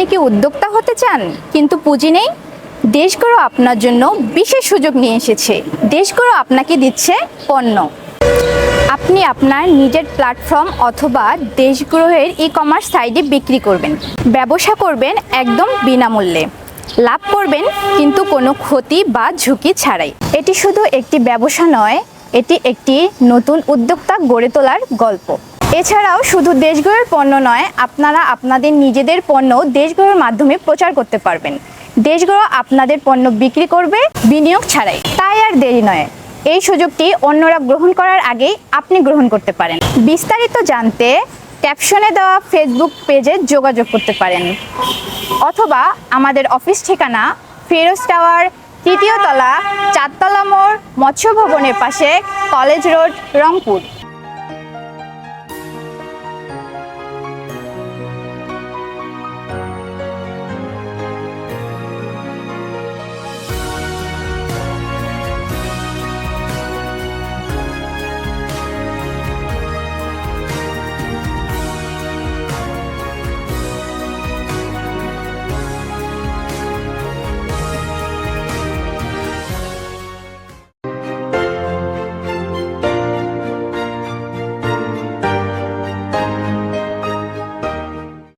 আপনি কি উদ্যোক্তা হতে চান কিন্তু পুঁজি নেই? দেশগুলো আপনার জন্য বিশেষ সুযোগ নিয়ে এসেছে। দেশগুলো আপনাকে দিচ্ছে পণ্য। আপনি আপনার নিজের প্ল্যাটফর্ম অথবা দেশগুলোর ই-কমার্স সাইটে বিক্রি করবেন, ব্যবসা করবেন একদম বিনামূল্যে, লাভ করবেন কিন্তু কোনো ক্ষতি বা ঝুঁকি ছাড়াই। এটি শুধু একটি ব্যবসা নয়, এটি একটি নতুন উদ্যোক্তা গড়ে তোলার গল্প। এছাড়াও শুধু দেশগুলোর পণ্য নয়, আপনারা আপনাদের নিজেদের পণ্য দেশগুলোর মাধ্যমে প্রচার করতে পারবেন। দেশগুলো আপনাদের পণ্য বিক্রি করবে বিনিয়োগ ছাড়াই। তাই আর দেরি নয়, এই সুযোগটি অন্যরা গ্রহণ করার আগেই আপনি গ্রহণ করতে পারেন। বিস্তারিত জানতে ক্যাপশনে দেওয়া ফেসবুক পেজে যোগাযোগ করতে পারেন অথবা আমাদের অফিস ঠিকানা ফিরোজ টাওয়ার, 3য় তলা, 4তলা মোড়, মৎস্য ভবনের পাশে, কলেজ রোড, রংপুর।